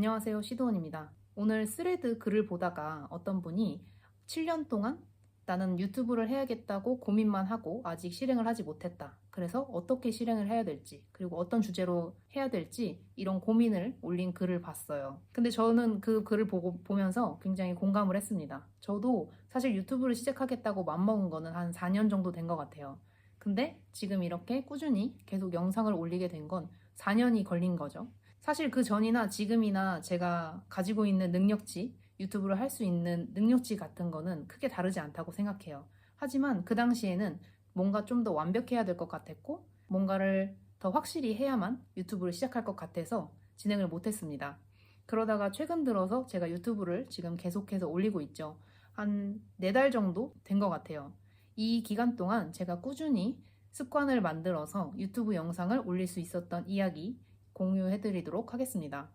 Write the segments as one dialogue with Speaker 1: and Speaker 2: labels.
Speaker 1: 안녕하세요, 시도원입니다. 오늘 스레드 글을 보다가 어떤 분이 7년 동안 나는 유튜브를 해야겠다고 고민만 하고 아직 실행을 하지 못했다. 그래서 어떻게 실행을 해야 될지, 그리고 어떤 주제로 해야 될지 이런 고민을 올린 글을 봤어요. 근데 저는 그 글을 보면서 굉장히 공감을 했습니다. 저도 사실 유튜브를 시작하겠다고 맘먹은 거는 한 4년 정도 된 것 같아요. 근데 지금 이렇게 꾸준히 계속 영상을 올리게 된 건 4년이 걸린 거죠. 사실 그 전이나 지금이나 제가 가지고 있는 능력치, 유튜브를 할 수 있는 능력치 같은 거는 크게 다르지 않다고 생각해요. 하지만 그 당시에는 뭔가 좀 더 완벽해야 될 것 같았고, 뭔가를 더 확실히 해야만 유튜브를 시작할 것 같아서 진행을 못했습니다. 그러다가 최근 들어서 제가 유튜브를 지금 계속해서 올리고 있죠. 한 4달 정도 된 것 같아요. 이 기간 동안 제가 꾸준히 습관을 만들어서 유튜브 영상을 올릴 수 있었던 이야기, 공유해드리도록 하겠습니다.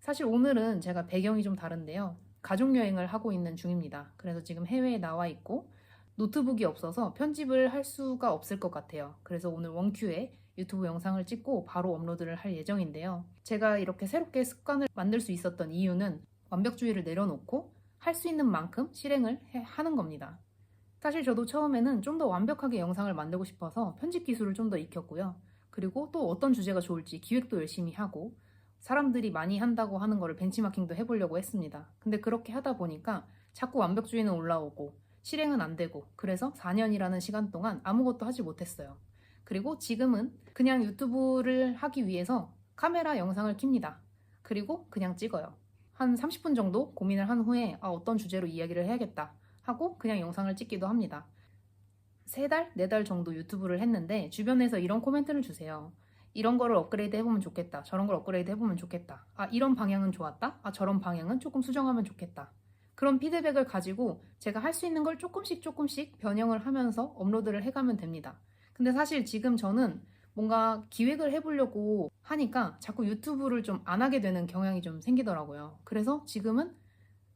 Speaker 1: 사실 오늘은 제가 배경이 좀 다른데요. 가족여행을 하고 있는 중입니다. 그래서 지금 해외에 나와 있고 노트북이 없어서 편집을 할 수가 없을 것 같아요. 그래서 오늘 원큐에 유튜브 영상을 찍고 바로 업로드를 할 예정인데요. 제가 이렇게 새롭게 습관을 만들 수 있었던 이유는 완벽주의를 내려놓고 할 수 있는 만큼 실행을 하는 겁니다. 사실 저도 처음에는 좀 더 완벽하게 영상을 만들고 싶어서 편집 기술을 좀 더 익혔고요. 그리고 또 어떤 주제가 좋을지 기획도 열심히 하고 사람들이 많이 한다고 하는 거를 벤치마킹도 해보려고 했습니다. 근데 그렇게 하다 보니까 자꾸 완벽주의는 올라오고 실행은 안 되고 그래서 4년이라는 시간 동안 아무것도 하지 못했어요. 그리고 지금은 그냥 유튜브를 하기 위해서 카메라 영상을 킵니다. 그리고 그냥 찍어요. 한 30분 정도 고민을 한 후에 어떤 주제로 이야기를 해야겠다 하고 그냥 영상을 찍기도 합니다. 3달, 4달 정도 유튜브를 했는데 주변에서 이런 코멘트를 주세요. 이런 거를 업그레이드 해보면 좋겠다. 저런 걸 업그레이드 해보면 좋겠다. 이런 방향은 좋았다. 저런 방향은 조금 수정하면 좋겠다. 그런 피드백을 가지고 제가 할 수 있는 걸 조금씩 변형을 하면서 업로드를 해가면 됩니다. 근데 사실 지금 저는 뭔가 기획을 해보려고 하니까 자꾸 유튜브를 좀 안 하게 되는 경향이 좀 생기더라고요. 그래서 지금은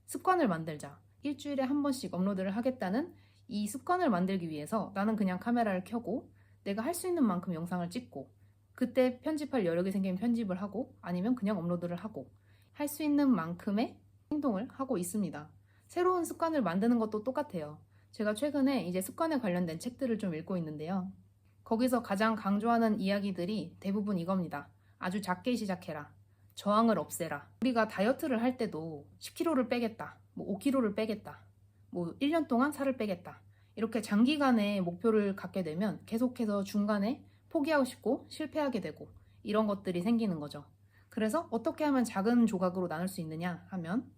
Speaker 1: 습관을 만들자. 일주일에 한 번씩 업로드를 하겠다는 이 습관을 만들기 위해서 나는 그냥 카메라를 켜고 내가 할 수 있는 만큼 영상을 찍고 그때 편집할 여력이 생기면 편집을 하고 아니면 그냥 업로드를 하고 할 수 있는 만큼의 행동을 하고 있습니다. 새로운 습관을 만드는 것도 똑같아요. 제가 최근에 이제 습관에 관련된 책들을 좀 읽고 있는데요. 거기서 가장 강조하는 이야기들이 대부분 이겁니다. 아주 작게 시작해라. 저항을 없애라. 우리가 다이어트를 할 때도 10kg를 빼겠다. 5kg를 빼겠다. 1년 동안 살을 빼겠다. 이렇게 장기간의 목표를 갖게 되면 계속해서 중간에 포기하고 싶고 실패하게 되고 이런 것들이 생기는 거죠. 그래서 어떻게 하면 작은 조각으로 나눌 수 있느냐 하면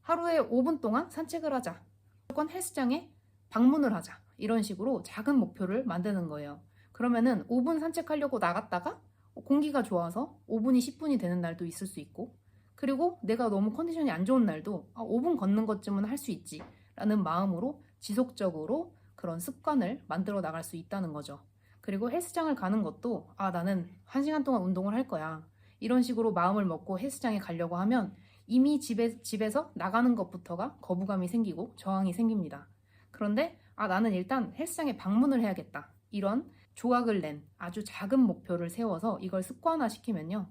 Speaker 1: 하루에 5분 동안 산책을 하자. 무조건 헬스장에 방문을 하자. 이런 식으로 작은 목표를 만드는 거예요. 그러면은 5분 산책하려고 나갔다가 공기가 좋아서 5분이 10분이 되는 날도 있을 수 있고 그리고 내가 너무 컨디션이 안 좋은 날도 5분 걷는 것쯤은 할 수 있지 라는 마음으로 지속적으로 그런 습관을 만들어 나갈 수 있다는 거죠. 그리고 헬스장을 가는 것도 나는 1시간 동안 운동을 할 거야. 이런 식으로 마음을 먹고 헬스장에 가려고 하면 이미 집에서 나가는 것부터가 거부감이 생기고 저항이 생깁니다. 그런데 나는 일단 헬스장에 방문을 해야겠다. 이런 조각을 낸 아주 작은 목표를 세워서 이걸 습관화시키면요.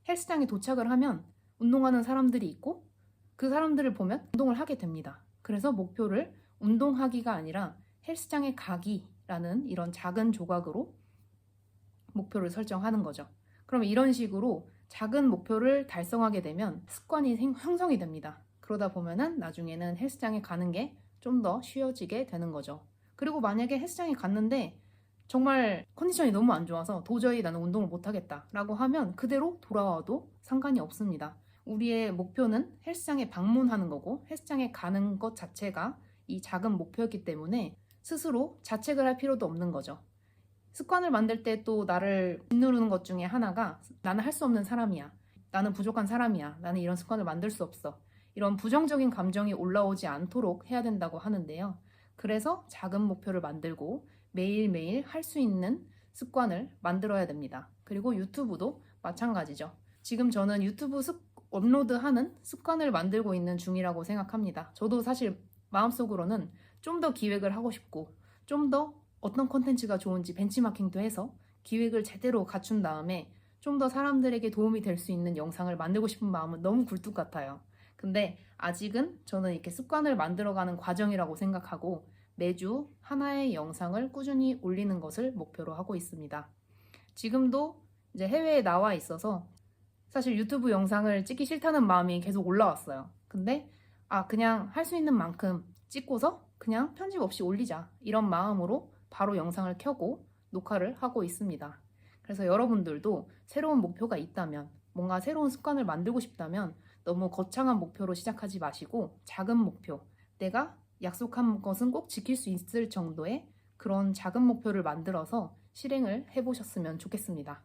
Speaker 1: 헬스장에 도착을 하면 운동하는 사람들이 있고 그 사람들을 보면 운동을 하게 됩니다. 그래서 목표를 운동하기가 아니라 헬스장에 가기라는 이런 작은 조각으로 목표를 설정하는 거죠. 그럼 이런 식으로 작은 목표를 달성하게 되면 습관이 형성이 됩니다. 그러다 보면은 나중에는 헬스장에 가는 게 좀 더 쉬워지게 되는 거죠. 그리고 만약에 헬스장에 갔는데 정말 컨디션이 너무 안 좋아서 도저히 나는 운동을 못하겠다 라고 하면 그대로 돌아와도 상관이 없습니다. 우리의 목표는 헬스장에 방문하는 거고 헬스장에 가는 것 자체가 이 작은 목표였기 때문에 스스로 자책을 할 필요도 없는 거죠. 습관을 만들 때 또 나를 짓누르는 것 중에 하나가 나는 할 수 없는 사람이야. 나는 부족한 사람이야. 나는 이런 습관을 만들 수 없어. 이런 부정적인 감정이 올라오지 않도록 해야 된다고 하는데요. 그래서 작은 목표를 만들고 매일매일 할 수 있는 습관을 만들어야 됩니다. 그리고 유튜브도 마찬가지죠. 지금 저는 유튜브 업로드하는 습관을 만들고 있는 중이라고 생각합니다. 저도 사실 마음속으로는 좀 더 기획을 하고 싶고 좀 더 어떤 콘텐츠가 좋은지 벤치마킹도 해서 기획을 제대로 갖춘 다음에 좀 더 사람들에게 도움이 될 수 있는 영상을 만들고 싶은 마음은 너무 굴뚝 같아요. 근데 아직은 저는 이렇게 습관을 만들어가는 과정이라고 생각하고 매주 하나의 영상을 꾸준히 올리는 것을 목표로 하고 있습니다. 지금도 이제 해외에 나와 있어서 사실 유튜브 영상을 찍기 싫다는 마음이 계속 올라왔어요. 근데 그냥 할 수 있는 만큼 찍고서 그냥 편집 없이 올리자. 이런 마음으로 바로 영상을 켜고 녹화를 하고 있습니다. 그래서 여러분들도 새로운 목표가 있다면, 뭔가 새로운 습관을 만들고 싶다면 너무 거창한 목표로 시작하지 마시고 작은 목표, 내가 약속한 것은 꼭 지킬 수 있을 정도의 그런 작은 목표를 만들어서 실행을 해보셨으면 좋겠습니다.